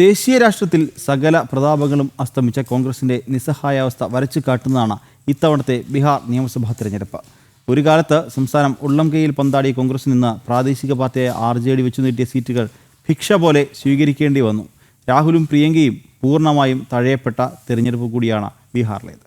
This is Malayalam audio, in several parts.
ദേശീയ രാഷ്ട്രത്തിൽ സകല പ്രതാപങ്ങളും അസ്തമിച്ച കോൺഗ്രസിന്റെ നിസ്സഹായാവസ്ഥ വരച്ചു കാട്ടുന്നതാണ് ഇത്തവണത്തെ ബീഹാർ നിയമസഭാ തെരഞ്ഞെടുപ്പ്. ഒരു കാലത്ത് സംസ്ഥാനം ഉള്ളം കൈയിൽ പന്താടിയ കോൺഗ്രസിൽ നിന്ന് പ്രാദേശിക പാർട്ടിയായ RJD വെച്ചു നീട്ടിയ സീറ്റുകൾ ഭിക്ഷ പോലെ സ്വീകരിക്കേണ്ടി വന്നു. രാഹുലും പ്രിയങ്കയും പൂർണ്ണമായും തഴയപ്പെട്ട തെരഞ്ഞെടുപ്പ് കൂടിയാണ് ബീഹാറിലേത്.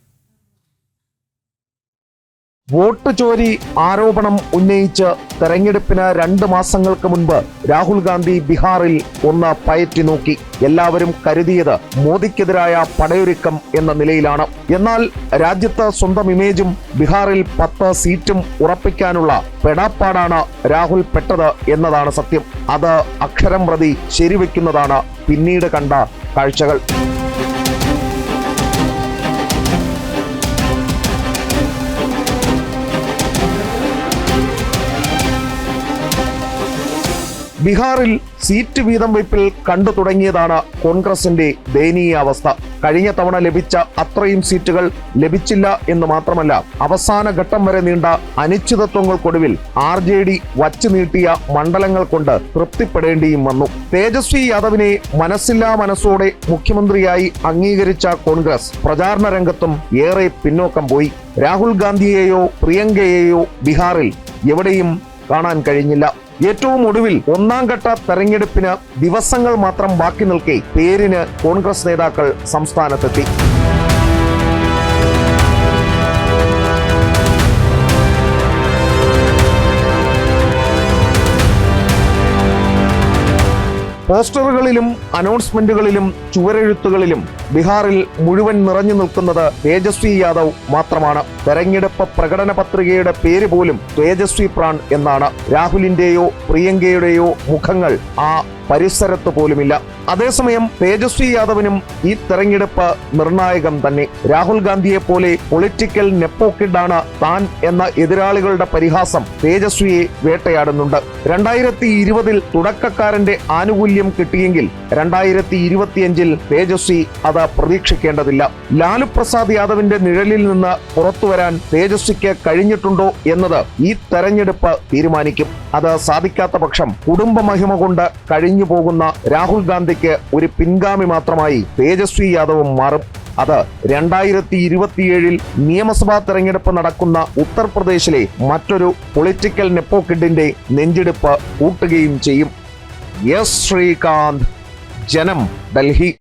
വോട്ട് ചോരി ആരോപണം ഉന്നയിച്ച് തെരഞ്ഞെടുപ്പിന് 2 മാസങ്ങൾക്ക് മുൻപ് രാഹുൽ ഗാന്ധി ബീഹാറിൽ ഒന്ന് പയറ്റി നോക്കി. എല്ലാവരും കരുതിയത് മോദിക്കെതിരായ പടയൊരുക്കം എന്ന നിലയിലാണ്. എന്നാൽ രാജ്യത്ത് സ്വന്തം ഇമേജും ബീഹാറിൽ 10 സീറ്റും ഉറപ്പിക്കാനുള്ള പെടാപ്പാടാണ് രാഹുൽ പെട്ടത് എന്നതാണ് സത്യം. അത് അക്ഷരം പ്രതി ശരിവെക്കുന്നതാണ് പിന്നീട് കണ്ട കാഴ്ചകൾ. ബീഹാറിൽ സീറ്റ് വീതം വയ്പിൽ കണ്ടു തുടങ്ങിയതാണ് കോൺഗ്രസിന്റെ ദയനീയ അവസ്ഥ. കഴിഞ്ഞ തവണ ലഭിച്ച അത്രയും സീറ്റുകൾ ലഭിച്ചില്ല എന്ന് മാത്രമല്ല, അവസാന ഘട്ടം വരെ നീണ്ട അനിശ്ചിതത്വങ്ങൾക്കൊടുവിൽ RJD വച്ചു നീട്ടിയ മണ്ഡലങ്ങൾ കൊണ്ട് തൃപ്തിപ്പെടേണ്ടിയും വന്നു. തേജസ്വി യാദവിനെ മനസ്സില്ലാ മനസ്സോടെ മുഖ്യമന്ത്രിയായി അംഗീകരിച്ച കോൺഗ്രസ് പ്രചാരണ രംഗത്തും ഏറെ പിന്നോക്കം പോയി. രാഹുൽ ഗാന്ധിയെയോ പ്രിയങ്കയെയോ ബീഹാറിൽ എവിടെയും കാണാൻ കഴിഞ്ഞില്ല. ഏറ്റവും ഒടുവിൽ 1ാം ഘട്ട തെരഞ്ഞെടുപ്പിന് ദിവസങ്ങൾ മാത്രം ബാക്കി നിൽക്കെ പേരിന് കോൺഗ്രസ് നേതാക്കൾ സംസ്ഥാനത്തെത്തി. പോസ്റ്ററുകളിലും അനൗൺസ്മെന്റുകളിലും ചുവരെഴുത്തുകളിലും ബീഹാറിൽ മുഴുവൻ നിറഞ്ഞു നിൽക്കുന്നത് തേജസ്വി യാദവ് മാത്രമാണ്. തെരഞ്ഞെടുപ്പ് പ്രകടന പത്രികയുടെ പേര് പോലും തേജസ്വി പ്രാൺ എന്നാണ്. രാഹുലിന്റെയോ പ്രിയങ്കയുടെയോ മുഖങ്ങൾ ആ പരിസരത്ത് പോലുമില്ല. അതേസമയം തേജസ്വി യാദവിനും ഈ തെരഞ്ഞെടുപ്പ് നിർണായകം തന്നെ. രാഹുൽ ഗാന്ധിയെ പോലെ പൊളിറ്റിക്കൽ നെപ്പോക്കിഡാണ് താൻ എന്ന എതിരാളികളുടെ പരിഹാസം തേജസ്വിയെ വേട്ടയാടുന്നുണ്ട്. 2020 തുടക്കക്കാരന്റെ ആനുകൂല്യം കിട്ടിയെങ്കിൽ 2025 തേജസ്വി അത് പ്രതീക്ഷിക്കേണ്ടതില്ല. ലാലു പ്രസാദ് യാദവിന്റെ നിഴലിൽ നിന്ന് പുറത്തുവരാൻ തേജസ്വിക്ക് കഴിഞ്ഞിട്ടുണ്ടോ എന്നത് ഈ തെരഞ്ഞെടുപ്പ് തീരുമാനിക്കും. അത് സാധിക്കാത്ത പക്ഷം കുടുംബ മഹിമ കൊണ്ട് കഴിഞ്ഞു പോകുന്ന രാഹുൽ ഗാന്ധിക്ക് ഒരു പിൻഗാമി മാത്രമായി തേജസ്വി യാദവും മാറും. അത് 2027 നിയമസഭാ തെരഞ്ഞെടുപ്പ് നടക്കുന്ന ഉത്തർപ്രദേശിലെ മറ്റൊരു പൊളിറ്റിക്കൽ നെപ്പോക്കിഡിന്റെ നെഞ്ചെടുപ്പ് കൂട്ടുകയും ചെയ്യും. എസ് ശ്രീകാന്ത്, ജനം, ഡൽഹി.